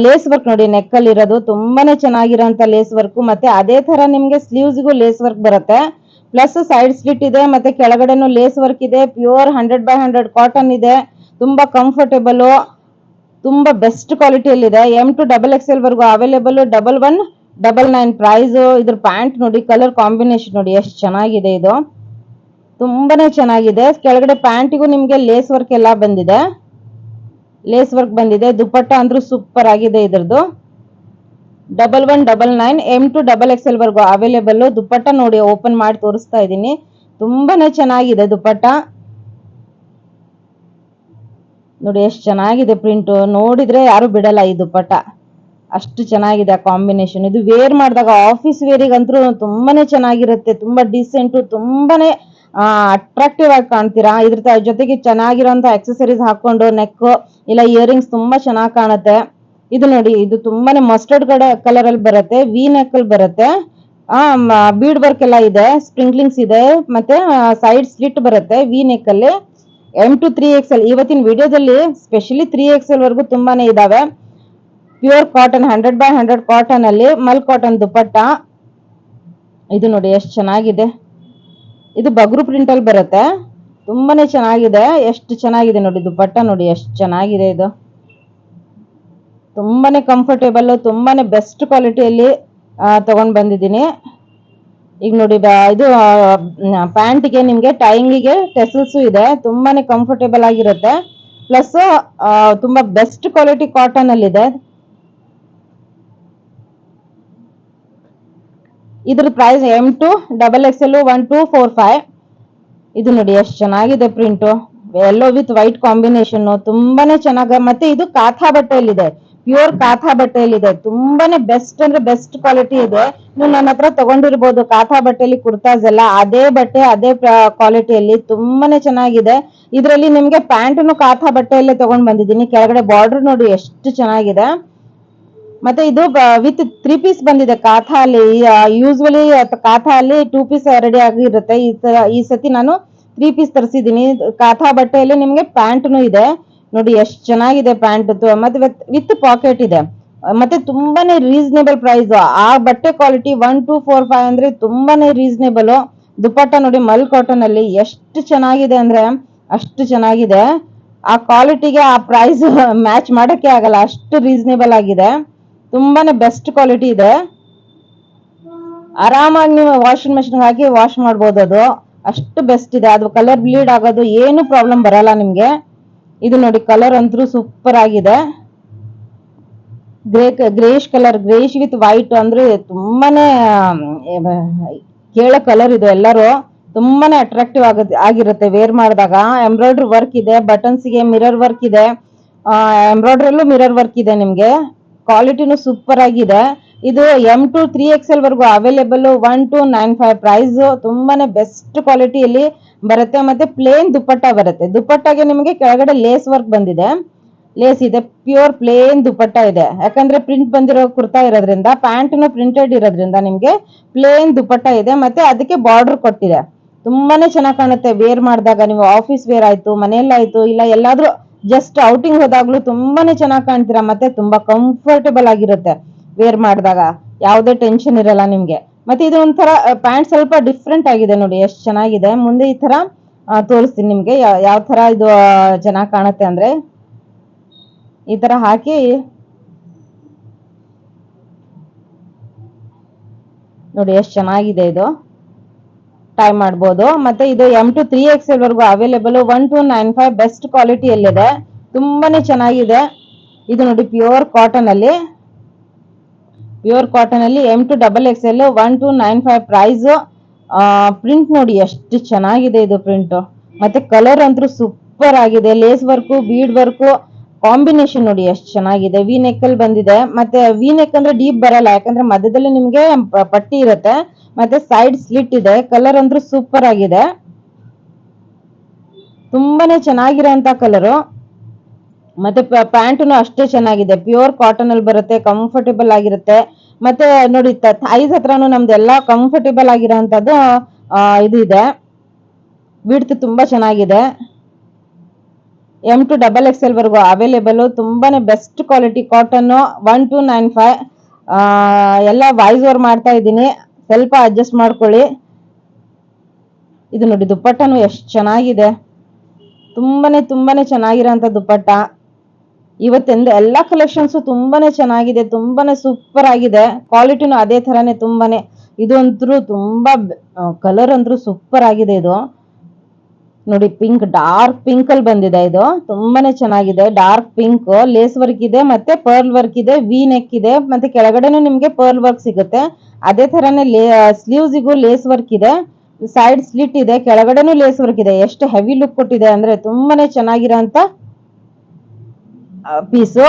ಲೇಸ್ ವರ್ಕ್ ನೋಡಿ ನೆಕ್ ಅಲ್ಲಿ ಇರೋದು, ತುಂಬಾನೇ ಚೆನ್ನಾಗಿರೋಂತ ಲೇಸ್ ವರ್ಕ್. ಮತ್ತೆ ಅದೇ ತರ ನಿಮ್ಗೆ ಸ್ಲೀವ್ಸ್ಗೂ ಲೇಸ್ ವರ್ಕ್ ಬರುತ್ತೆ, ಪ್ಲಸ್ ಸೈಡ್ ಸ್ಲಿಟ್ ಇದೆ, ಮತ್ತೆ ಕೆಳಗಡೆನು ಲೇಸ್ ವರ್ಕ್ ಇದೆ. ಪ್ಯೂರ್ 100/100 ಕಾಟನ್ ಇದೆ. ತುಂಬಾ ಕಂಫರ್ಟಬಲ್, ತುಂಬಾ ಬೆಸ್ಟ್ ಕ್ವಾಲಿಟಿಯಲ್ಲಿದೆ. M to XXL ವರ್ಗೂ ಅವೈಲೇಬಲ್. 1199 ಪ್ರೈಸ್. ಇದ್ರ ಪ್ಯಾಂಟ್ ನೋಡಿ, ಕಲರ್ ಕಾಂಬಿನೇಷನ್ ನೋಡಿ ಎಷ್ಟು ಚೆನ್ನಾಗಿದೆ. ಇದು ತುಂಬಾನೇ ಚೆನ್ನಾಗಿದೆ. ಕೆಳಗಡೆ ಪ್ಯಾಂಟಿಗೂ ನಿಮ್ಗೆ ಲೇಸ್ ವರ್ಕ್ ಎಲ್ಲ ಬಂದಿದೆ, ದುಪಟ್ಟ ಅಂದ್ರೂ ಸೂಪರ್ ಆಗಿದೆ ಇದ್ರದ್ದು. 1199 M to XXL ವರ್ಗೂ ಅವೈಲೇಬಲ್. ದುಪಟ್ಟ ನೋಡಿ, ಓಪನ್ ಮಾಡಿ ತೋರಿಸ್ತಾ ಇದ್ದೀನಿ. ತುಂಬಾನೇ ಚೆನ್ನಾಗಿದೆ ದುಪಟ್ಟ ನೋಡಿ, ಎಷ್ಟು ಚೆನ್ನಾಗಿದೆ ಪ್ರಿಂಟ್. ನೋಡಿದ್ರೆ ಯಾರು ಬಿಡಲ್ಲ ಈ ದುಪಟ್ಟ, ಅಷ್ಟು ಚೆನ್ನಾಗಿದೆ ಆ ಕಾಂಬಿನೇಷನ್. ಇದು ವೇರ್ ಮಾಡಿದಾಗ ಆಫೀಸ್ ವೇರಿಗಂತೂ ತುಂಬಾನೇ ಚೆನ್ನಾಗಿರುತ್ತೆ. ತುಂಬಾ ಡೀಸೆಂಟ್, ತುಂಬಾನೇ ಅಟ್ರಾಕ್ಟಿವ್ ಆಗಿ ಕಾಣ್ತೀರಾ. ಇದ್ರ ಜೊತೆಗೆ ಚೆನ್ನಾಗಿರೋಂತ ಆಕ್ಸೆಸರೀಸ್ ಹಾಕೊಂಡು ನೆಕ್ ಇಲ್ಲ ಇಯರಿಂಗ್ಸ್ ತುಂಬಾ ಚೆನ್ನಾಗಿ ಕಾಣುತ್ತೆ. ಇದು ನೋಡಿ, ಇದು ತುಂಬಾನೇ ಮಸ್ಟರ್ಡ್ ಕಲರ್ ಅಲ್ಲಿ ಬರುತ್ತೆ, ವಿ ನೆಕ್ ಅಲ್ಲಿ ಬರುತ್ತೆ. ಬೀಡ್ ವರ್ಕ್ ಎಲ್ಲ ಇದೆ, ಸ್ಪ್ರಿಂಕ್ಲಿಂಗ್ಸ್ ಇದೆ, ಮತ್ತೆ ಸೈಡ್ ಸ್ಲಿಟ್ ಬರುತ್ತೆ ವಿ ನೆಕ್ ಅಲ್ಲಿ. M to 3XL ಇವತ್ತಿನ ವಿಡಿಯೋದಲ್ಲಿ ಸ್ಪೆಷಲಿ 3XL ವರ್ಗೂ ತುಂಬಾನೇ ಇದಾವೆ. ಪ್ಯೂರ್ ಕಾಟನ್ 100/100 ಕಾಟನ್ ಅಲ್ಲಿ ಮಲ್ ಕಾಟನ್ ದುಪಟ್ಟ. ಇದು ನೋಡಿ ಎಷ್ಟು ಚೆನ್ನಾಗಿದೆ. ಇದು ಬಗ್ರು ಪ್ರಿಂಟ್ ಅಲ್ಲಿ ಬರುತ್ತೆ, ತುಂಬಾನೇ ಚೆನ್ನಾಗಿದೆ. ಎಷ್ಟು ಚೆನ್ನಾಗಿದೆ ನೋಡಿ ದುಪಟ್ಟ ನೋಡಿ ಎಷ್ಟು ಚೆನ್ನಾಗಿದೆ. ಇದು ತುಂಬಾನೇ ಕಂಫರ್ಟೇಬಲ್, ತುಂಬಾನೇ ಬೆಸ್ಟ್ ಕ್ವಾಲಿಟಿಯಲ್ಲಿ ತಗೊಂಡ್ ಬಂದಿದ್ದೀನಿ. ಈಗ ನೋಡಿ, ಇದು ಪ್ಯಾಂಟ್ಗೆ ನಿಮ್ಗೆ ಟೈಂಗಿಗೆ ಟೆಸಲ್ಸ್ ಇದೆ. ತುಂಬಾನೇ ಕಂಫರ್ಟೇಬಲ್ ಆಗಿರುತ್ತೆ, ಪ್ಲಸ್ ತುಂಬಾ ಬೆಸ್ಟ್ ಕ್ವಾಲಿಟಿ ಕಾಟನ್ ಅಲ್ಲಿ ಇದೆ. ಇದ್ರ ಪ್ರೈಸ್ M to 1245. ಇದು ನೋಡಿ ಎಷ್ಟು ಚೆನ್ನಾಗಿದೆ print, yellow with white combination. ತುಂಬಾನೇ ಚೆನ್ನಾಗ. ಮತ್ತೆ ಇದು ಕಾಥಾ ಬಟ್ಟೆಯಲ್ಲಿದೆ, ಪ್ಯೂರ್ ಕಾಥಾ ಬಟ್ಟೆಯಲ್ಲಿದೆ. ತುಂಬಾನೇ ಬೆಸ್ಟ್ ಅಂದ್ರೆ ಬೆಸ್ಟ್ ಕ್ವಾಲಿಟಿ ಇದೆ. ನೀವು ನನ್ನ ಹತ್ರ ತಗೊಂಡಿರ್ಬೋದು ಕಾಥಾ ಬಟ್ಟೆಯಲ್ಲಿ ಕುರ್ತಾಸ್ ಎಲ್ಲ. ಅದೇ ಬಟ್ಟೆ ಅದೇ ಕ್ವಾಲಿಟಿಯಲ್ಲಿ ತುಂಬಾನೇ ಚೆನ್ನಾಗಿದೆ. ಇದರಲ್ಲಿ ನಿಮ್ಗೆ ಪ್ಯಾಂಟನ್ನು ಕಾಥಾ ಬಟ್ಟೆಯಲ್ಲೇ ತಗೊಂಡ್ ಬಂದಿದ್ದೀನಿ. ಕೆಳಗಡೆ ಬಾರ್ಡರ್ ನೋಡಿ ಎಷ್ಟು ಚೆನ್ನಾಗಿದೆ. ಮತ್ತೆ ಇದು ವಿತ್ 3 ಪೀಸ್ ಬಂದಿದೆ ಕಾಥಾ ಅಲ್ಲಿ. ಯೂಸ್ವಲಿ ಕಾಥಾ ಅಲ್ಲಿ 2 ಪೀಸ್ ರೆಡಿ ಆಗಿರುತ್ತೆ. ಈ ಸತಿ ನಾನು 3 ಪೀಸ್ ತರಿಸಿದೀನಿ. ಕಾಥಾ ಬಟ್ಟೆಯಲ್ಲಿ ನಿಮ್ಗೆ ಪ್ಯಾಂಟ್ನು ಇದೆ ನೋಡಿ, ಎಷ್ಟು ಚೆನ್ನಾಗಿದೆ ಪ್ಯಾಂಟ್. ಮತ್ತೆ ವಿತ್ ಪಾಕೆಟ್ ಇದೆ. ಮತ್ತೆ ತುಂಬಾನೇ ರೀಸನೇಬಲ್ ಪ್ರೈಸ್. ಆ ಬಟ್ಟೆ ಕ್ವಾಲಿಟಿ 1245 ಅಂದ್ರೆ ತುಂಬಾನೇ ರೀಸನೇಬಲ್. ದುಪಟ್ಟ ನೋಡಿ ಮಲ್ ಕಾಟನ್ ಅಲ್ಲಿ ಎಷ್ಟು ಚೆನ್ನಾಗಿದೆ ಅಂದ್ರೆ ಅಷ್ಟು ಚೆನ್ನಾಗಿದೆ. ಆ ಕ್ವಾಲಿಟಿಗೆ ಆ ಪ್ರೈಸ್ ಮ್ಯಾಚ್ ಮಾಡಕ್ಕೆ ಆಗಲ್ಲ, ಅಷ್ಟು ರೀಸನೇಬಲ್ ಆಗಿದೆ. ತುಂಬಾನೇ ಬೆಸ್ಟ್ ಕ್ವಾಲಿಟಿ ಇದೆ. ಆರಾಮಾಗಿ ನೀವು ವಾಷಿಂಗ್ ಮೆಷಿನ್ ಹಾಕಿ ವಾಶ್ ಮಾಡ್ಬೋದು, ಅದು ಅಷ್ಟು ಬೆಸ್ಟ್ ಇದೆ. ಅದು ಕಲರ್ ಬ್ಲೀಡ್ ಆಗೋದು ಏನು ಪ್ರಾಬ್ಲಮ್ ಬರಲ್ಲ ನಿಮ್ಗೆ. ಇದು ನೋಡಿ ಕಲರ್ ಅಂತೂ ಸೂಪರ್ ಆಗಿದೆ. Greyish colour, greyish with white ಅಂದ್ರೆ ತುಂಬಾನೇ ಕೇಳೋ ಕಲರ್ ಇದು. ಎಲ್ಲರೂ ತುಂಬಾನೇ ಅಟ್ರಾಕ್ಟಿವ್ ಆಗಿರುತ್ತೆ ವೇರ್ ಮಾಡಿದಾಗ. ಎಂಬ್ರಾಯ್ಡ್ರಿ ವರ್ಕ್ ಇದೆ, ಬಟನ್ಸ್ ಗೆ ಮಿರರ್ ವರ್ಕ್ ಇದೆ, ಎಂಬ್ರಾಯ್ಡ್ರಲ್ಲೂ ಮಿರರ್ ವರ್ಕ್ ಇದೆ. ನಿಮ್ಗೆ ಕ್ವಾಲಿಟಿನೂ ಸೂಪರ್ ಆಗಿದೆ. ಇದು M2 3XL ವರೆಗೂ ಅವೈಲೇಬಲ್. 1295 ಪ್ರೈಸ್. ತುಂಬಾನೇ ಬೆಸ್ಟ್ ಕ್ವಾಲಿಟಿಯಲ್ಲಿ ಬರುತ್ತೆ. ಮತ್ತೆ ಪ್ಲೇನ್ ದುಪ್ಪಟ್ಟ ಬರುತ್ತೆ. ದುಪ್ಪಟ್ಟಾಗೆ ನಿಮಗೆ ಕೆಳಗಡೆ ಲೇಸ್ ವರ್ಕ್ ಬಂದಿದೆ, ಲೇಸ್ ಇದೆ, ಪ್ಯೂರ್ ಪ್ಲೇನ್ ದುಪ್ಪಟ್ಟ ಇದೆ. ಯಾಕಂದ್ರೆ ಪ್ರಿಂಟ್ ಬಂದಿರೋ ಕುರ್ತಾ ಇರೋದ್ರಿಂದ, ಪ್ಯಾಂಟ್ನು ಪ್ರಿಂಟೆಡ್ ಇರೋದ್ರಿಂದ ನಿಮ್ಗೆ ಪ್ಲೇನ್ ದುಪ್ಪಟ್ಟ ಇದೆ. ಮತ್ತೆ ಅದಕ್ಕೆ ಬಾರ್ಡರ್ ಕೊಟ್ಟಿದೆ. ತುಂಬಾನೇ ಚೆನ್ನಾಗಿ ಕಾಣುತ್ತೆ ವೇರ್ ಮಾಡಿದಾಗ. ನೀವು ಆಫೀಸ್ ವೇರ್ ಆಯ್ತು, ಮನೆಯಲ್ಲಾಯ್ತು, ಇಲ್ಲ ಎಲ್ಲಾದ್ರೂ ಜಸ್ಟ್ ಔಟಿಂಗ್ ಹೋದಾಗ್ಲೂ ತುಂಬಾನೇ ಚೆನ್ನಾಗಿ ಕಾಣ್ತೀರಾ. ಮತ್ತೆ ತುಂಬಾ ಕಂಫರ್ಟಬಲ್ ಆಗಿರುತ್ತೆ ವೇರ್ ಮಾಡಿದಾಗ, ಯಾವುದೇ ಟೆನ್ಷನ್ ಇರಲ್ಲ ನಿಮ್ಗೆ. ಮತ್ತೆ ಇದು ಒಂಥರ ಪ್ಯಾಂಟ್ ಸ್ವಲ್ಪ ಡಿಫ್ರೆಂಟ್ ಆಗಿದೆ ನೋಡಿ, ಎಷ್ಟು ಚೆನ್ನಾಗಿದೆ. ಮುಂದೆ ಈ ತರ ತೋರಿಸ್ತೀನಿ ನಿಮ್ಗೆ ಯಾವ ತರ ಇದು ಚೆನ್ನಾಗಿ ಕಾಣುತ್ತೆ ಅಂದ್ರೆ. ಈ ತರ ಹಾಕಿ ನೋಡಿ ಎಷ್ಟು ಚೆನ್ನಾಗಿದೆ. ಇದು ಟೈ ಮಾಡ್ಬೋದು. ಮತ್ತೆ ಇದು M2 3XL ವರೆಗೂ ಅವೈಲೇಬಲ್. 1295 ಬೆಸ್ಟ್ ಕ್ವಾಲಿಟಿಯಲ್ಲಿದೆ, ತುಂಬಾನೇ ಚೆನ್ನಾಗಿದೆ. ಇದು ನೋಡಿ ಪ್ಯೂರ್ ಕಾಟನ್ ಅಲ್ಲಿ, M2XXL 1295 ಪ್ರೈಸ್. ಪ್ರಿಂಟ್ ನೋಡಿ ಎಷ್ಟು ಚೆನ್ನಾಗಿದೆ ಇದು ಪ್ರಿಂಟ್. ಮತ್ತೆ ಕಲರ್ ಅಂತೂ ಸೂಪರ್ ಆಗಿದೆ. Lace work, bead work combination ನೋಡಿ ಎಷ್ಟು ಚೆನ್ನಾಗಿದೆ. ವಿ ನೆಕ್ ಅಲ್ಲಿ ಬಂದಿದೆ. ಮತ್ತೆ ವಿ ನೆಕ್ ಅಂದ್ರೆ ಡೀಪ್ ಬರಲ್ಲ, ಯಾಕಂದ್ರೆ ಮಧ್ಯದಲ್ಲಿ ನಿಮ್ಗೆ ಪಟ್ಟಿ ಇರುತ್ತೆ, ಮತ್ತೆ ಸೈಡ್ ಸ್ಲಿಟ್ ಇದೆ. ಕಲರ್ ಅಂತೂ ಸೂಪರ್ ಆಗಿದೆ, ತುಂಬಾನೇ ಚೆನ್ನಾಗಿರೋಂತ ಕಲರು. ಮತ್ತೆ ಪ್ಯಾಂಟ್ನು ಅಷ್ಟೇ ಚೆನ್ನಾಗಿದೆ. ಪ್ಯೂರ್ ಕಾಟನ್ ಅಲ್ಲಿ ಬರುತ್ತೆ, ಕಂಫರ್ಟೇಬಲ್ ಆಗಿರುತ್ತೆ. ಮತ್ತೆ ನೋಡಿ ಥೈಸ್ ಹತ್ರನು ನಮ್ದೆಲ್ಲ ಕಂಫರ್ಟೇಬಲ್ ಆಗಿರೋಂಥದ್ದು ಇದು ಇದೆ. ವಿಡ್ತ್ ತುಂಬಾ ಚೆನ್ನಾಗಿದೆ. M2XXL ವರೆಗೂ ಅವೈಲೇಬಲ್. ತುಂಬಾನೇ ಬೆಸ್ಟ್ ಕ್ವಾಲಿಟಿ ಕಾಟನ್. 1295. ಎಲ್ಲ ವಾಯ್ಸ್ ಓವರ್ ಮಾಡ್ತಾ ಇದ್ದೀನಿ, ಸ್ವಲ್ಪ ಅಡ್ಜಸ್ಟ್ ಮಾಡ್ಕೊಳ್ಳಿ. ಇದು ನೋಡಿ ದುಪ್ಪಟ್ಟನು ಎಷ್ಟು ಚೆನ್ನಾಗಿದೆ. ತುಂಬಾನೇ ಚೆನ್ನಾಗಿರೋಂಥ ದುಪ್ಪಟ್ಟ. ಇವತ್ತಿಂದ ಎಲ್ಲಾ ಕಲೆಕ್ಷನ್ಸ್ ತುಂಬಾನೇ ಚೆನ್ನಾಗಿದೆ, ತುಂಬಾನೇ ಸೂಪರ್ ಆಗಿದೆ. ಕ್ವಾಲಿಟಿನೂ ಅದೇ ತರಾನೇ ತುಂಬಾನೇ. ಇದು ಅಂತೂ ತುಂಬಾ ಕಲರ್ ಅಂತೂ ಸೂಪರ್ ಆಗಿದೆ. ಇದು ನೋಡಿ ಪಿಂಕ್, ಡಾರ್ಕ್ ಪಿಂಕ್ ಅಲ್ಲಿ ಬಂದಿದೆ. ಇದು ತುಂಬಾನೇ ಚೆನ್ನಾಗಿದೆ. ಡಾರ್ಕ್ ಪಿಂಕ್, ಲೇಸ್ ವರ್ಕ್ ಇದೆ, ಮತ್ತೆ ಪರ್ಲ್ ವರ್ಕ್ ಇದೆ, ವಿ ನೆಕ್ ಇದೆ, ಮತ್ತೆ ಕೆಳಗಡೆನೂ ನಿಮ್ಗೆ ಪರ್ಲ್ ವರ್ಕ್ ಸಿಗುತ್ತೆ. ಅದೇ ತರಾನೇ ಸ್ಲೀವ್ಸಿಗೂ ಲೇಸ್ ವರ್ಕ್ ಇದೆ, ಸೈಡ್ ಸ್ಲಿಟ್ ಇದೆ, ಕೆಳಗಡೆನೂ ಲೇಸ್ ವರ್ಕ್ ಇದೆ. ಎಷ್ಟು ಹೆವಿ ಲುಕ್ ಕೊಟ್ಟಿದೆ ಅಂದ್ರೆ ತುಂಬಾನೇ ಚೆನ್ನಾಗಿರೋಂತ ಪೀಸು.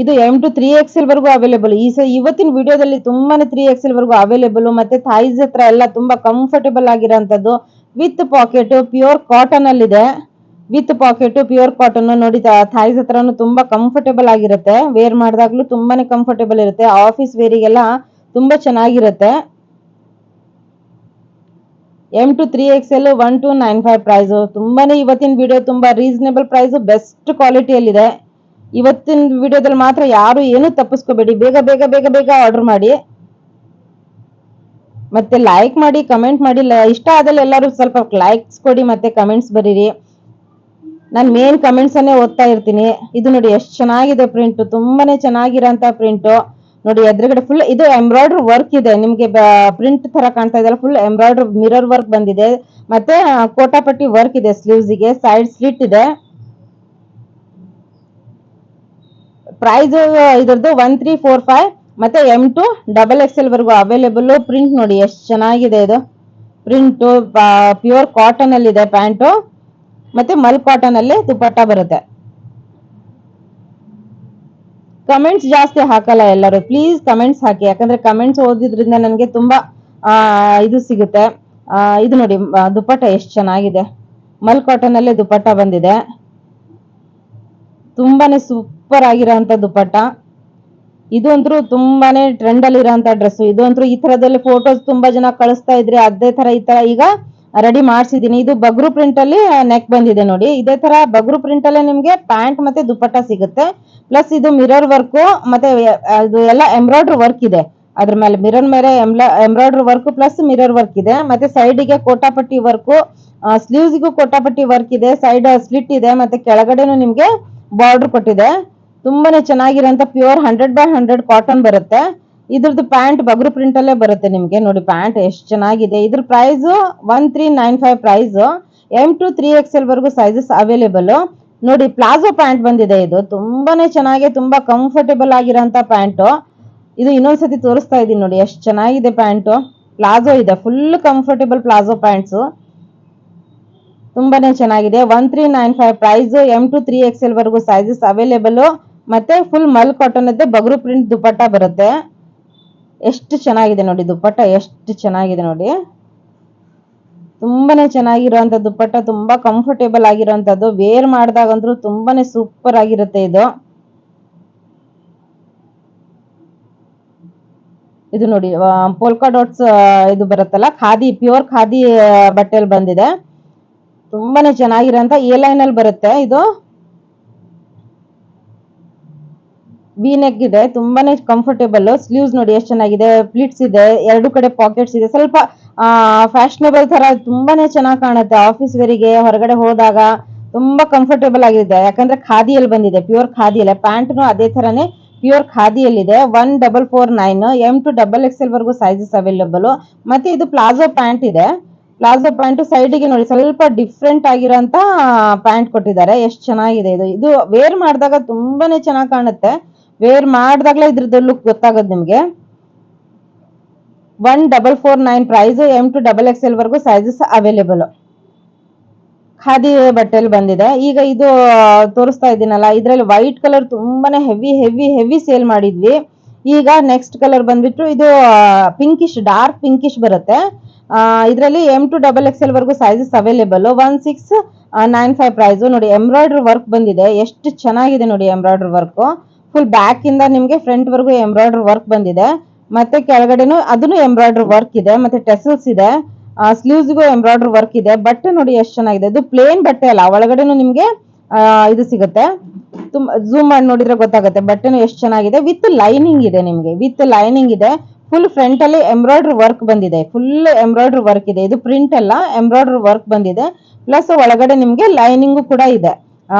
ಇದು M2 3XL ವರೆಗೂ ಅವೈಲೇಬಲ್. ಇವತ್ತಿನ ವಿಡಿಯೋದಲ್ಲಿ ತುಂಬಾನೇ 3XL ವರೆಗೂ ಅವೈಲೇಬಲ್. ಮತ್ತೆ ಥೈಸ್ ಹತ್ರ ಎಲ್ಲ ತುಂಬಾ ಕಂಫರ್ಟೇಬಲ್ ಆಗಿರೋಂಥದ್ದು. ವಿತ್ ಪಾಕೆಟ್, ಪ್ಯೂರ್ ಕಾಟನ್ ಅಲ್ಲಿ ಇದೆ. ವಿತ್ ಪಾಕೆಟ್, ಪ್ಯೂರ್ ಕಾಟನ್ ನೋಡಿ. ಥೈಸ್ ಹತ್ರನು ತುಂಬಾ ಕಂಫರ್ಟೇಬಲ್ ಆಗಿರುತ್ತೆ. ವೇರ್ ಮಾಡಿದಾಗ್ಲೂ ತುಂಬಾನೇ ಕಂಫರ್ಟೇಬಲ್ ಇರುತ್ತೆ. ಆಫೀಸ್ ವೇರಿಗೆಲ್ಲ ತುಂಬಾ ಚೆನ್ನಾಗಿರುತ್ತೆ. M2 3XL 1295 price. ತುಂಬಾನೇ ಇವತ್ತಿನ ವಿಡಿಯೋ ತುಂಬಾ ರೀಸನೇಬಲ್ ಪ್ರೈಸ್, ಬೆಸ್ಟ್ ಕ್ವಾಲಿಟಿಯಲ್ಲಿದೆ. ಇವತ್ತಿನ ವಿಡಿಯೋದಲ್ಲಿ ಮಾತ್ರ ಯಾರು ಏನು ತಪ್ಪಿಸ್ಕೋಬೇಡಿ, ಬೇಗ ಬೇಗ ಬೇಗ ಬೇಗ ಆರ್ಡರ್ ಮಾಡಿ. ಮತ್ತೆ ಲೈಕ್ ಮಾಡಿ, ಕಮೆಂಟ್ ಮಾಡಿ. ಇಷ್ಟ ಆದಲ್ಲಿ ಎಲ್ಲರೂ ಸ್ವಲ್ಪ ಲೈಕ್ಸ್ ಕೊಡಿ, ಮತ್ತೆ ಕಮೆಂಟ್ಸ್ ಬರೀರಿ. ನಾನು ಮೇನ್ ಕಮೆಂಟ್ಸ್ ಅನ್ನೇ ಓದ್ತಾ ಇರ್ತೀನಿ. ಇದು ನೋಡಿ ಎಷ್ಟು ಚೆನ್ನಾಗಿದೆ ಪ್ರಿಂಟ್, ತುಂಬಾನೇ ಚೆನ್ನಾಗಿರೋಂತ ಪ್ರಿಂಟ್ ನೋಡಿ. ಎದುರುಗಡೆ ಫುಲ್ ಇದು ಎಂಬ್ರಾಯ್ಡ್ರಿ ವರ್ಕ್ ಇದೆ. ನಿಮ್ಗೆ ಪ್ರಿಂಟ್ ತರ ಕಾಣ್ತಾ ಇದೆಲ್ಲ, ಫುಲ್ ಎಂಬ್ರಾಯ್ಡ್ರಿ ಮಿರರ್ ವರ್ಕ್ ಬಂದಿದೆ. ಮತ್ತೆ ಕೋಟಾಪಟ್ಟಿ ವರ್ಕ್ ಇದೆ. ಸ್ಲೀವ್ಸ್ಗೆ ಸೈಡ್ ಸ್ಲಿಟ್ ಇದೆ. ಪ್ರೈಸ್ ಇದ್ರದ್ದು 1345. ಮತ್ತೆ M2XXL ವರೆಗೂ ಅವೈಲೇಬಲ್. ಪ್ರಿಂಟ್ ನೋಡಿ ಎಷ್ಟು ಚೆನ್ನಾಗಿದೆ. ಇದು ಪ್ರಿಂಟ್ ಪ್ಯೂರ್ ಕಾಟನ್ ಅಲ್ಲಿ ಇದೆ ಪ್ಯಾಂಟು, ಮತ್ತೆ ಮಲ್ ಕಾಟನ್ ಅಲ್ಲಿ ದುಪ್ಪಟ್ಟ ಬರುತ್ತೆ. ಕಮೆಂಟ್ಸ್ ಜಾಸ್ತಿ ಹಾಕಲ್ಲ ಎಲ್ಲರೂ, ಪ್ಲೀಸ್ ಕಮೆಂಟ್ಸ್ ಹಾಕಿ. ಯಾಕಂದ್ರೆ ಕಮೆಂಟ್ಸ್ ಓದಿದ್ರಿಂದ ನನಗೆ ತುಂಬಾ ಇದು ಸಿಗುತ್ತೆ. ಇದು ನೋಡಿ ದುಪ್ಪಟ್ಟ ಎಷ್ಟು ಚೆನ್ನಾಗಿದೆ. ಮಲ್ ಕಾಟನ್ ಅಲ್ಲೇ ದುಪ್ಪಟ್ಟ ಬಂದಿದೆ. ತುಂಬಾನೇ ಸೂಪರ್ ಆಗಿರೋಂಥ ದುಪ್ಪಟ್ಟ. ಇದು ಅಂತೂ ತುಂಬಾನೇ ಟ್ರೆಂಡ್ ಅಲ್ಲಿ ಇರೋಂಥ ಡ್ರೆಸ್. ಇದು ಅಂತೂ ಈ ತರದಲ್ಲಿ ಫೋಟೋಸ್ ತುಂಬಾ ಜನ ಕಳಿಸ್ತಾ ಇದ್ರೆ ಅದೇ ತರ ಈ ತರ ಈಗ ರೆಡಿ ಮಾಡ್ಸಿದೀನಿ. ಇದು ಬಗ್ರು ಪ್ರಿಂಟ್ ಅಲ್ಲಿ ನೆಕ್ ಬಂದಿದೆ ನೋಡಿ. ಇದೇ ತರ ಬಗ್ರು ಪ್ರಿಂಟ್ ಅಲ್ಲೇ ನಿಮ್ಗೆ ಪ್ಯಾಂಟ್ ಮತ್ತೆ ದುಪ್ಪಟ್ಟ ಸಿಗುತ್ತೆ. ಪ್ಲಸ್ ಇದು ಮಿರರ್ ವರ್ಕ್, ಮತ್ತೆ ಇದು ಎಲ್ಲ ಎಂಬ್ರಾಯ್ಡ್ರಿ ವರ್ಕ್ ಇದೆ. ಅದ್ರ ಮೇಲೆ ಮಿರರ್ ಮೇಲೆ embroidery work plus mirror work ಇದೆ. ಮತ್ತೆ ಸೈಡ್ಗೆ ಕೋಟಾಪಟ್ಟಿ ವರ್ಕ್, ಸ್ಲೀವ್ಸ್ಗೂ ಕೋಟಾಪಟ್ಟಿ ವರ್ಕ್ ಇದೆ, ಸೈಡ್ ಸ್ಲಿಟ್ ಇದೆ, ಮತ್ತೆ ಕೆಳಗಡೆನು ನಿಮ್ಗೆ ಬಾರ್ಡರ್ ಕೊಟ್ಟಿದೆ. ತುಂಬಾನೇ ಚೆನ್ನಾಗಿರೋಂತ ಪ್ಯೂರ್ 100/100 ಕಾಟನ್ ಬರುತ್ತೆ. ಇದ್ರದ್ದು ಪ್ಯಾಂಟ್ ಬಗ್ರು ಪ್ರಿಂಟ್ ಅಲ್ಲೇ ಬರುತ್ತೆ ನಿಮ್ಗೆ. ನೋಡಿ ಪ್ಯಾಂಟ್ ಎಷ್ಟು ಚೆನ್ನಾಗಿದೆ. ಇದ್ರ ಪ್ರೈಸ್ 1395 ಪ್ರೈಸ್. M2 3XL ವರೆಗೂ ಸೈಜಸ್ ಅವೈಲೇಬಲ್. ನೋಡಿ ಪ್ಲಾಜೋ ಪ್ಯಾಂಟ್ ಬಂದಿದೆ. ಇದು ತುಂಬಾನೇ ಚೆನ್ನಾಗಿ ತುಂಬಾ ಕಂಫರ್ಟೇಬಲ್ ಆಗಿರೋಂತ ಪ್ಯಾಂಟು. ಇದು ಇನ್ನೊಂದ್ಸತಿ ತೋರಿಸ್ತಾ ಇದೀನಿ ನೋಡಿ ಎಷ್ಟು ಚೆನ್ನಾಗಿದೆ ಪ್ಯಾಂಟು. ಪ್ಲಾಜೋ ಇದೆ, ಫುಲ್ ಕಂಫರ್ಟೇಬಲ್ ಪ್ಲಾಜೋ ಪ್ಯಾಂಟ್ಸು, ತುಂಬಾನೇ ಚೆನ್ನಾಗಿದೆ. 1395 ಪ್ರೈಸ್. M to 3XL ವರೆಗೂ ಸೈಜಸ್ ಅವೈಲೇಬಲ್. ಮತ್ತೆ ಫುಲ್ ಮಲ್ ಕಾಟನ್ ಇದೆ, ಬಗರು ಪ್ರಿಂಟ್ ದುಪಟ್ಟ ಬರುತ್ತೆ. ಎಷ್ಟು ಚೆನ್ನಾಗಿದೆ ನೋಡಿ ದುಪಟ್ಟ, ಎಷ್ಟು ಚೆನ್ನಾಗಿದೆ ನೋಡಿ. ತುಂಬಾನೇ ಚೆನ್ನಾಗಿರುವಂತ ದುಪಟ್ಟ, ತುಂಬಾ ಕಂಫರ್ಟೇಬಲ್ ಆಗಿರುವಂತದ್ದು. ವೇರ್ ಮಾಡಿದಾಗಂದ್ರೂ ತುಂಬಾನೇ ಸೂಪರ್ ಆಗಿರುತ್ತೆ ಇದು. ಇದು ನೋಡಿ ಪೋಲ್ಕಾ ಡಾಟ್ಸ್ ಇದು ಬರುತ್ತಲ್ಲ, ಖಾದಿ, ಪ್ಯೂರ್ ಖಾದಿ ಬಟ್ಟೆಲ್ ಬಂದಿದೆ. ತುಂಬಾನೇ ಚೆನ್ನಾಗಿರೋಂತ ಎ ಲೈನ್ ಅಲ್ಲಿ ಬರುತ್ತೆ. ಇದು ವಿ ನೆಕ್ ಇದೆ, ತುಂಬಾನೇ ಕಂಫರ್ಟೇಬಲ್. ಸ್ಲೀವ್ಸ್ ನೋಡಿ ಎಷ್ಟು ಚೆನ್ನಾಗಿದೆ, ಪ್ಲಿಟ್ಸ್ ಇದೆ, ಎರಡು ಕಡೆ ಪಾಕೆಟ್ಸ್ ಇದೆ. ಸ್ವಲ್ಪ ಫ್ಯಾಷನಬಲ್ ತರ ತುಂಬಾನೇ ಚೆನ್ನಾಗಿ ಕಾಣುತ್ತೆ. ಆಫೀಸ್ ವೇರಿಗೆ ಹೊರಗಡೆ ಹೋದಾಗ ತುಂಬಾ ಕಂಫರ್ಟೇಬಲ್ ಆಗಿದೆ, ಯಾಕಂದ್ರೆ ಖಾದಿಯಲ್ಲಿ ಬಂದಿದೆ, ಪ್ಯೂರ್ ಖಾದಿಯಲ್ಲ. ಪ್ಯಾಂಟ್ನು ಅದೇ ತರನೇ ಪ್ಯೂರ್ ಖಾದಿಯಲ್ಲಿದೆ. 1449. M to XXL ವರೆಗೂ ಸೈಜಸ್ ಅವೈಲೇಬಲ್. ಮತ್ತೆ ಇದು ಪ್ಲಾಜೋ ಪ್ಯಾಂಟ್ ಇದೆ. ಪ್ಲಾಜೋ ಪ್ಯಾಂಟ್ ಸೈಡಿಗೆ ನೋಡಿ ಸ್ವಲ್ಪ ಡಿಫ್ರೆಂಟ್ ಆಗಿರೋಂತ ಪ್ಯಾಂಟ್ ಕೊಟ್ಟಿದ್ದಾರೆ. ಎಷ್ಟು ಚೆನ್ನಾಗಿದೆ ಇದು. ಇದು ವೇರ್ ಮಾಡಿದಾಗ ತುಂಬಾನೇ ಚೆನ್ನಾಗಿ ಕಾಣುತ್ತೆ. ವೇರ್ ಮಾಡಿದಾಗ್ಲೇ ಇದ್ರದ್ದು ಲುಕ್ ಗೊತ್ತಾಗೋದು ನಿಮ್ಗೆ. 1449 ಪ್ರೈಸ್. M to XXL ವರೆಗೂ ಸೈಜಸ್ ಅವೈಲೇಬಲ್. ಖಾದಿ ಬಟ್ಟೆಯಲ್ಲಿ ಬಂದಿದೆ. ಈಗ ಇದು ತೋರಿಸ್ತಾ ಇದ್ದೀನಲ್ಲ, ಇದ್ರಲ್ಲಿ ವೈಟ್ ಕಲರ್ ತುಂಬಾನೇ ಹೆವಿ ಹೆವಿ ಹೆವಿ ಸೇಲ್ ಮಾಡಿದ್ವಿ. ಈಗ ನೆಕ್ಸ್ಟ್ ಕಲರ್ ಬಂದ್ಬಿಟ್ಟು ಇದು ಪಿಂಕಿಶ್, ಡಾರ್ಕ್ ಪಿಂಕಿಶ್ ಬರುತ್ತೆ. ಇದರಲ್ಲಿ M to XXL ವರೆಗೂ ಸೈಜಸ್ ಅವೈಲೇಬಲ್. 1695 ಪ್ರೈಸ್. ನೋಡಿ ಎಂಬ್ರಾಯ್ಡ್ರಿ ವರ್ಕ್ ಬಂದಿದೆ, ಎಷ್ಟು ಚೆನ್ನಾಗಿದೆ ನೋಡಿ ಎಂಬ್ರಾಯ್ಡ್ರಿ ವರ್ಕ್. ಫುಲ್ ಬ್ಯಾಕ್ ಇಂದ ನಿಮ್ಗೆ ಫ್ರಂಟ್ ವರೆಗೂ ಎಂಬ್ರಾಯ್ಡ್ರಿ ವರ್ಕ್ ಬಂದಿದೆ. ಮತ್ತೆ ಕೆಳಗಡೆನು ಅದನ್ನು ಎಂಬ್ರಾಯ್ಡ್ರಿ ವರ್ಕ್ ಇದೆ. ಮತ್ತೆ ಟೆಸಲ್ಸ್ ಇದೆ. ಸ್ಲೀವ್ಸ್ಗೂ ಎಂಬ್ರಾಯ್ಡ್ರಿ ವರ್ಕ್ ಇದೆ. ಬಟ್ಟೆ ನೋಡಿ ಎಷ್ಟು ಚೆನ್ನಾಗಿದೆ. ಇದು ಪ್ಲೇನ್ ಬಟ್ಟೆ ಅಲ್ಲ, ಒಳಗಡೆನು ನಿಮ್ಗೆ ಇದು ಸಿಗುತ್ತೆ. ತುಂಬಾ ಝೂಮ್ ಮಾಡಿ ನೋಡಿದ್ರೆ ಗೊತ್ತಾಗುತ್ತೆ. ಬಟ್ಟೆನು ಎಷ್ಟು ಚೆನ್ನಾಗಿದೆ. ವಿತ್ ಲೈನಿಂಗ್ ಇದೆ ನಿಮ್ಗೆ, ವಿತ್ ಲೈನಿಂಗ್ ಇದೆ. ಫುಲ್ ಫ್ರಂಟ್ ಅಲ್ಲಿ ಎಂಬ್ರಾಯ್ಡ್ರಿ ವರ್ಕ್ ಬಂದಿದೆ, ಫುಲ್ ಎಂಬ್ರಾಯ್ಡ್ರಿ ವರ್ಕ್ ಇದೆ. ಇದು ಪ್ರಿಂಟ್ ಅಲ್ಲ, ಎಂಬ್ರಾಯ್ಡ್ರಿ ವರ್ಕ್ ಬಂದಿದೆ. ಪ್ಲಸ್ ಒಳಗಡೆ ನಿಮ್ಗೆ ಲೈನಿಂಗ್ ಕೂಡ ಇದೆ.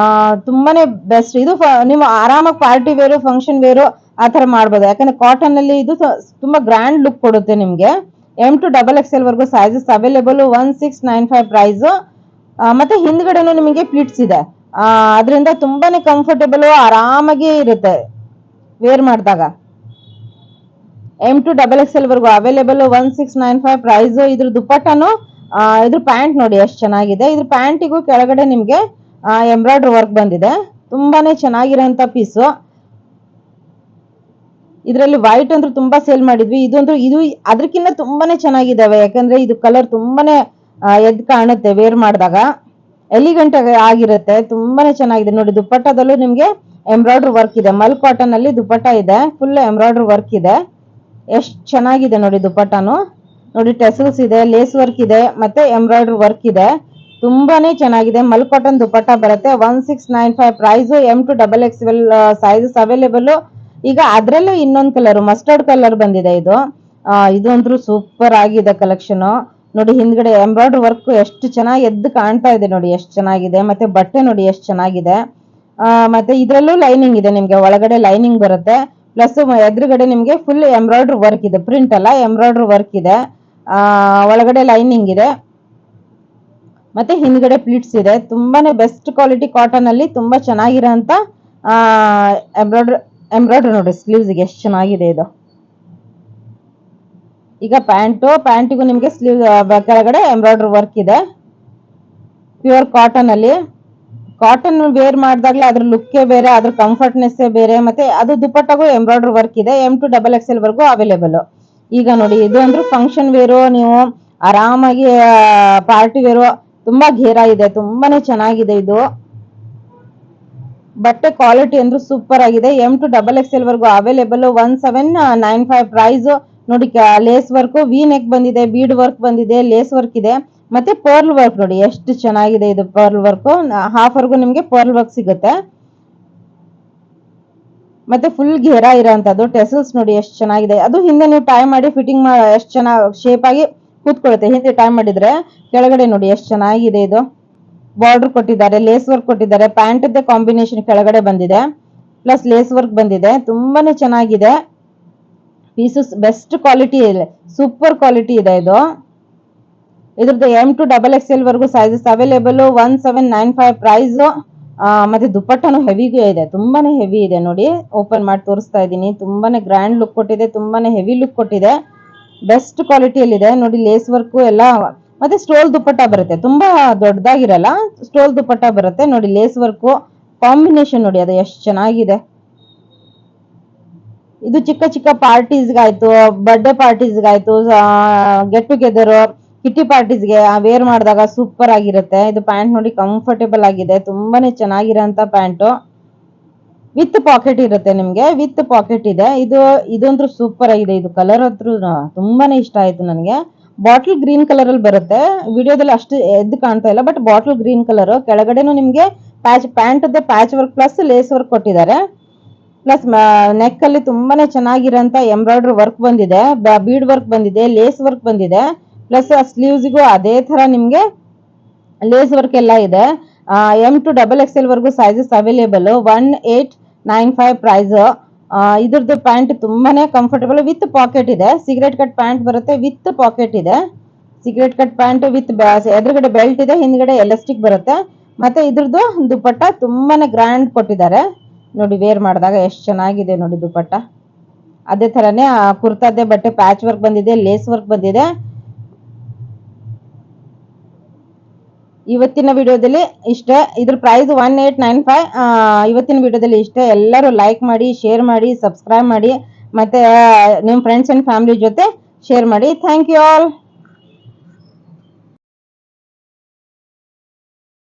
ತುಂಬಾನೇ ಬೆಸ್ಟ್ ಇದು. ನೀವು ಆರಾಮಾಗಿ ಪಾರ್ಟಿ ವೇರು, ಫಂಕ್ಷನ್ ವೇರು ಆ ತರ ಮಾಡ್ಬೋದು, ಯಾಕಂದ್ರೆ ಕಾಟನ್ ಅಲ್ಲಿ ಇದು ತುಂಬಾ ಗ್ರ್ಯಾಂಡ್ ಲುಕ್ ಕೊಡುತ್ತೆ ನಿಮ್ಗೆ. M to XXL ವರೆಗೂ ಸೈಜಸ್ ಅವೈಲೇಬಲ್. 1695 ಪ್ರೈಸ್. ಮತ್ತೆ ಹಿಂದ್ಗಡೆನು ನಿಮಗೆ ಪ್ಲಿಟ್ಸ್ ಇದೆ. ಅದರಿಂದ ತುಂಬಾನೇ ಕಂಫರ್ಟೇಬಲ್, ಆರಾಮಾಗಿ ಇರುತ್ತೆ ವೇರ್ ಮಾಡಿದಾಗ. M to XXL ವರೆಗೂ ಅವೈಲೇಬಲ್. 1695 ಪ್ರೈಸ್. ಇದ್ರ ದುಪ್ಪಟ್ಟನು ಇದ್ರ ಪ್ಯಾಂಟ್ ನೋಡಿ ಎಷ್ಟು ಚೆನ್ನಾಗಿದೆ. ಇದ್ರ ಪ್ಯಾಂಟಿಗೂ ಕೆಳಗಡೆ ನಿಮ್ಗೆ ಎಂಬ್ರಾಯ್ಡ್ರಿ ವರ್ಕ್ ಬಂದಿದೆ. ತುಂಬಾನೇ ಚೆನ್ನಾಗಿರೋಂತ ಪೀಸು. ಇದರಲ್ಲಿ ವೈಟ್ ಅಂದ್ರೆ ತುಂಬಾ ಸೇಲ್ ಮಾಡಿದ್ವಿ. ಇದು ಅದಕ್ಕಿಂತ ತುಂಬಾನೇ ಚೆನ್ನಾಗಿದಾವೆ, ಯಾಕಂದ್ರೆ ಇದು ಕಲರ್ ತುಂಬಾನೇ ಎದ್ ಕಾಣುತ್ತೆ ವೇರ್ ಮಾಡಿದಾಗ, ಎಲಿಗೆಂಟ್ ಆಗಿರುತ್ತೆ. ತುಂಬಾನೇ ಚೆನ್ನಾಗಿದೆ ನೋಡಿ. ದುಪ್ಪಟ್ಟದಲ್ಲೂ ನಿಮ್ಗೆ ಎಂಬ್ರಾಯ್ಡ್ರಿ ವರ್ಕ್ ಇದೆ. ಮಲ್ ಕಾಟನ್ ಅಲ್ಲಿ ದುಪ್ಪಟ್ಟ ಇದೆ, ಫುಲ್ ಎಂಬ್ರಾಯ್ಡ್ರಿ ವರ್ಕ್ ಇದೆ. ಎಷ್ಟು ಚೆನ್ನಾಗಿದೆ ನೋಡಿ ದುಪ್ಪಟ್ಟನು. ನೋಡಿ ಟೆಸಲ್ಸ್ ಇದೆ, ಲೇಸ್ ವರ್ಕ್ ಇದೆ, ಮತ್ತೆ ಎಂಬ್ರಾಯ್ಡ್ರಿ ವರ್ಕ್ ಇದೆ. ತುಂಬಾನೇ ಚೆನ್ನಾಗಿದೆ. ಮಲ್ ಕಾಟನ್ ದುಪ್ಪಟ್ಟ ಬರುತ್ತೆ. 1695 price. M to XXL sizes available. ಈಗ ಅದ್ರಲ್ಲೂ ಇನ್ನೊಂದು ಕಲರ್, ಮಸ್ಟರ್ಡ್ ಕಲರ್ ಬಂದಿದೆ. ಇದು ಅಂತೂ ಸೂಪರ್ ಆಗಿದೆ ಕಲೆಕ್ಷನ್. ನೋಡಿ ಹಿಂದ್ಗಡೆ ಎಂಬ್ರಾಯ್ಡ್ರಿ ವರ್ಕ್ ಎಷ್ಟು ಚೆನ್ನಾಗಿ ಎದ್ದು ಕಾಣ್ತಾ ಇದೆ ನೋಡಿ, ಎಷ್ಟು ಚೆನ್ನಾಗಿದೆ. ಮತ್ತೆ ಬಟ್ಟೆ ನೋಡಿ ಎಷ್ಟು ಚೆನ್ನಾಗಿದೆ. ಮತ್ತೆ ಇದ್ರಲ್ಲೂ ಲೈನಿಂಗ್ ಇದೆ ನಿಮ್ಗೆ, ಒಳಗಡೆ ಲೈನಿಂಗ್ ಬರುತ್ತೆ. ಪ್ಲಸ್ ಎದುರುಗಡೆ ನಿಮ್ಗೆ ಫುಲ್ ಎಂಬ್ರಾಯ್ಡ್ರಿ ವರ್ಕ್ ಇದೆ, ಪ್ರಿಂಟ್ ಅಲ್ಲ ಎಂಬ್ರಾಯ್ಡ್ರಿ ವರ್ಕ್ ಇದೆ. ಒಳಗಡೆ ಲೈನಿಂಗ್ ಇದೆ. ಮತ್ತೆ ಹಿಂದ್ಗಡೆ ಪ್ಲಿಟ್ಸ್ ಇದೆ. ತುಂಬಾನೇ ಬೆಸ್ಟ್ ಕ್ವಾಲಿಟಿ ಕಾಟನ್ ಅಲ್ಲಿ ತುಂಬಾ ಚೆನ್ನಾಗಿರೋಂತ ಎಂಬ್ರಾಯ್ಡ್ರಿ ನೋಡಿ. ಸ್ಲೀವ್ಸ್ಗೆ ಎಷ್ಟು ಚೆನ್ನಾಗಿದೆ ಇದು. ಈಗ ಪ್ಯಾಂಟಿಗೂ ನಿಮ್ಗೆ ಸ್ಲೀವ್ ಕೆಳಗಡೆ ಎಂಬ್ರಾಯ್ಡ್ರಿ ವರ್ಕ್ ಇದೆ. ಪ್ಯೂರ್ ಕಾಟನ್ ಅಲ್ಲಿ. ಕಾಟನ್ ವೇರ್ ಮಾಡಿದಾಗ್ಲೇ ಅದ್ರ ಲುಕ್ಕೇ ಬೇರೆ, ಅದ್ರ ಕಂಫರ್ಟ್ನೆಸ್ ಬೇರೆ. ಮತ್ತೆ ಅದು ದುಪ್ಪಟ್ಟಗೂ ಎಂಬ್ರಾಯ್ಡ್ರಿ ವರ್ಕ್ ಇದೆ. M to XXL ವರೆಗೂ ಅವೈಲೇಬಲ್. ಈಗ ನೋಡಿ ಇದು ಅಂದ್ರೆ ಫಂಕ್ಷನ್ ವೇರು, ನೀವು ಆರಾಮಾಗಿ ಪಾರ್ಟಿ ವೇರು, ತುಂಬಾ ಘೇರ ಇದೆ, ತುಂಬಾನೇ ಚೆನ್ನಾಗಿದೆ ಇದು. ಬಟ್ಟೆ ಕ್ವಾಲಿಟಿ ಅಂದ್ರೆ ಸೂಪರ್ ಆಗಿದೆ. M to XXL ವರೆಗೂ ಅವೈಲೇಬಲ್. 1795 ಪ್ರೈಸ್. ನೋಡಿ ಲೇಸ್ ವರ್ಕ್, ವಿ ನೆಕ್ ಬಂದಿದೆ, ಬೀಡ್ ವರ್ಕ್ ಬಂದಿದೆ, ಲೇಸ್ ವರ್ಕ್ ಇದೆ. ಮತ್ತೆ ಪರ್ಲ್ ವರ್ಕ್ ನೋಡಿ ಎಷ್ಟು ಚೆನ್ನಾಗಿದೆ ಇದು. ಪರ್ಲ್ ವರ್ಕ್ ಹಾಫ್ ವರ್ಗು ನಿಮ್ಗೆ ಪರ್ಲ್ ವರ್ಕ್ ಸಿಗುತ್ತೆ. ಮತ್ತೆ ಫುಲ್ ಘೇರ ಇರೋಂಥದ್ದು. ಟೆಸಲ್ಸ್ ನೋಡಿ ಎಷ್ಟು ಚೆನ್ನಾಗಿದೆ. ಅದು ಹಿಂದೆ ನೀವು ಟೈ ಮಾಡಿ ಫಿಟ್ಟಿಂಗ್ ಎಷ್ಟು ಚೆನ್ನಾಗಿ ಶೇಪ್ ಆಗಿ ಕೂತ್ಕೊಳ್ಳುತ್ತೆ ಹಿಂದೆ ಟೈ ಮಾಡಿದ್ರೆ. ಕೆಳಗಡೆ ನೋಡಿ ಎಷ್ಟು ಚೆನ್ನಾಗಿದೆ ಇದು. ಬಾರ್ಡರ್ ಕೊಟ್ಟಿದ್ದಾರೆ, ಲೇಸ್ ವರ್ಕ್ ಕೊಟ್ಟಿದ್ದಾರೆ. ಪ್ಯಾಂಟ್ ಕಾಂಬಿನೇಷನ್ ಕೆಳಗಡೆ ಬಂದಿದೆ, ಪ್ಲಸ್ ಲೇಸ್ ವರ್ಕ್ ಬಂದಿದೆ. ತುಂಬಾನೇ ಚೆನ್ನಾಗಿದೆ ಪೀಸಸ್. ಬೆಸ್ಟ್ ಕ್ವಾಲಿಟಿ ಇದೆ, ಸೂಪರ್ ಕ್ವಾಲಿಟಿ ಇದೆ ಇದು. ಇದ್ರದ್ದು M to XXL ವರೆಗೂ ಸೈಜಸ್ ಅವೈಲೇಬಲ್. 1795 ಪ್ರೈಸ್. ಮತ್ತೆ ದುಪ್ಪಟ್ಟನು ಹೆವಿಗೂ ಇದೆ, ತುಂಬಾನೇ ಹೆವಿ ಇದೆ ನೋಡಿ. ಓಪನ್ ಮಾಡಿ ತೋರಿಸ್ತಾ ಇದ್ದೀನಿ. ತುಂಬಾನೇ ಗ್ರ್ಯಾಂಡ್ ಲುಕ್ ಕೊಟ್ಟಿದೆ, ತುಂಬಾನೇ ಹೆವಿ ಲುಕ್ ಕೊಟ್ಟಿದೆ, ಬೆಸ್ಟ್ ಕ್ವಾಲಿಟಿಯಲ್ಲಿದೆ ನೋಡಿ. ಲೇಸ್ ವರ್ಕು ಎಲ್ಲ, ಮತ್ತೆ ಸ್ಟೋಲ್ ದುಪ್ಪಟ್ಟ ಬರುತ್ತೆ, ತುಂಬಾ ದೊಡ್ಡದಾಗಿರಲ್ಲ, ಸ್ಟೋಲ್ ದುಪ್ಪಟ್ಟ ಬರುತ್ತೆ ನೋಡಿ. ಲೇಸ್ ವರ್ಕು ಕಾಂಬಿನೇಷನ್ ನೋಡಿ ಅದು ಎಷ್ಟು ಚೆನ್ನಾಗಿದೆ. ಇದು ಚಿಕ್ಕ ಚಿಕ್ಕ ಪಾರ್ಟೀಸ್ಗಾಯ್ತು, ಬರ್ಡೇ ಪಾರ್ಟೀಸ್ಗಾಯ್ತು, ಗೆಟ್ ಟುಗೆದರ್, ಕಿಟ್ಟಿ ಪಾರ್ಟೀಸ್ಗೆ ವೇರ್ ಮಾಡಿದಾಗ ಸೂಪರ್ ಆಗಿರುತ್ತೆ. ಇದು ಪ್ಯಾಂಟ್ ನೋಡಿ ಕಂಫರ್ಟೇಬಲ್ ಆಗಿದೆ, ತುಂಬಾನೇ ಚೆನ್ನಾಗಿರೋಂಥ ಪ್ಯಾಂಟು. ವಿತ್ ಪಾಕೆಟ್ ಇರುತ್ತೆ ನಿಮ್ಗೆ, ವಿತ್ ಪಾಕೆಟ್ ಇದೆ. ಇದಂತೂ ಸೂಪರ್ ಆಗಿದೆ. ಇದು ಕಲರ್ ಹತ್ರ ತುಂಬಾನೇ ಇಷ್ಟ ಆಯ್ತು ನನಗೆ. ಬಾಟಲ್ ಗ್ರೀನ್ ಕಲರ್ ಅಲ್ಲಿ ಬರುತ್ತೆ, ವಿಡಿಯೋದಲ್ಲಿ ಅಷ್ಟು ಎದ್ದು ಕಾಣ್ತಾ ಇಲ್ಲ, ಬಟ್ ಬಾಟಲ್ ಗ್ರೀನ್ ಕಲರ್. ಕೆಳಗಡೆನು ನಿಮ್ಗೆ pant patch work plus lace work ಕೊಟ್ಟಿದ್ದಾರೆ. ಪ್ಲಸ್ ನೆಕ್ ಅಲ್ಲಿ ತುಂಬಾನೇ ಚೆನ್ನಾಗಿರೋಂಥ ಎಂಬ್ರಾಯ್ಡ್ರಿ ವರ್ಕ್ ಬಂದಿದೆ, ಬೀಡ್ ವರ್ಕ್ ಬಂದಿದೆ, ಲೇಸ್ ವರ್ಕ್ ಬಂದಿದೆ. ಪ್ಲಸ್ ಸ್ಲೀವ್ಸ್ಗೂ ಅದೇ ತರ ನಿಮ್ಗೆ ಲೇಸ್ ವರ್ಕ್ ಎಲ್ಲ ಇದೆ. M to XXL ವರ್ಗೂ ಸೈಜಸ್ ಅವೈಲೇಬಲ್. 1895 ಪ್ರೈಸ್. ಇದ್ರದ್ದು ಪ್ಯಾಂಟ್ ತುಂಬಾನೇ ಕಂಫರ್ಟಬಲ್, ವಿತ್ ಪಾಕೆಟ್ ಇದೆ. ಸಿಗರೇಟ್ ಕಟ್ ಪ್ಯಾಂಟ್ ಬರುತ್ತೆ, ವಿತ್ ಪಾಕೆಟ್ ಇದೆ. ಸಿಗರೇಟ್ ಕಟ್ ಪ್ಯಾಂಟ್ ವಿತ್ ಎದುರುಗಡೆ ಬೆಲ್ಟ್ ಇದೆ, ಹಿಂದ್ಗಡೆ ಎಲಾಸ್ಟಿಕ್ ಬರುತ್ತೆ. ಮತ್ತೆ ಇದ್ರದ್ದು ದುಪ್ಪಟ್ಟ ತುಂಬಾನೇ ಗ್ರ್ಯಾಂಡ್ ಕೊಟ್ಟಿದ್ದಾರೆ ನೋಡಿ. ವೇರ್ ಮಾಡಿದಾಗ ಎಷ್ಟು ಚೆನ್ನಾಗಿದೆ ನೋಡಿ ದುಪ್ಪಟ್ಟ. ಅದೇ ತರನೇ ಕುರ್ತಾದೇ ಬಟ್ಟೆ ಪ್ಯಾಚ್ ವರ್ಕ್ ಬಂದಿದೆ, ಲೇಸ್ ವರ್ಕ್ ಬಂದಿದೆ. ಇವತ್ತಿನ ವಿಡಿಯೋದಲ್ಲಿ ಇಷ್ಟೇ. ಇದ್ರ ಪ್ರೈಸ್ 1895. ಇವತ್ತಿನ ವಿಡಿಯೋದಲ್ಲಿ ಇಷ್ಟೇ. ಎಲ್ಲರೂ ಲೈಕ್ ಮಾಡಿ, ಶೇರ್ ಮಾಡಿ, ಸಬ್ಸ್ಕ್ರೈಬ್ ಮಾಡಿ, ಮತ್ತೆ ನಿಮ್ಮ ಫ್ರೆಂಡ್ಸ್ ಅಂಡ್ ಫ್ಯಾಮಿಲಿ ಜೊತೆ ಶೇರ್ ಮಾಡಿ. Thank you all.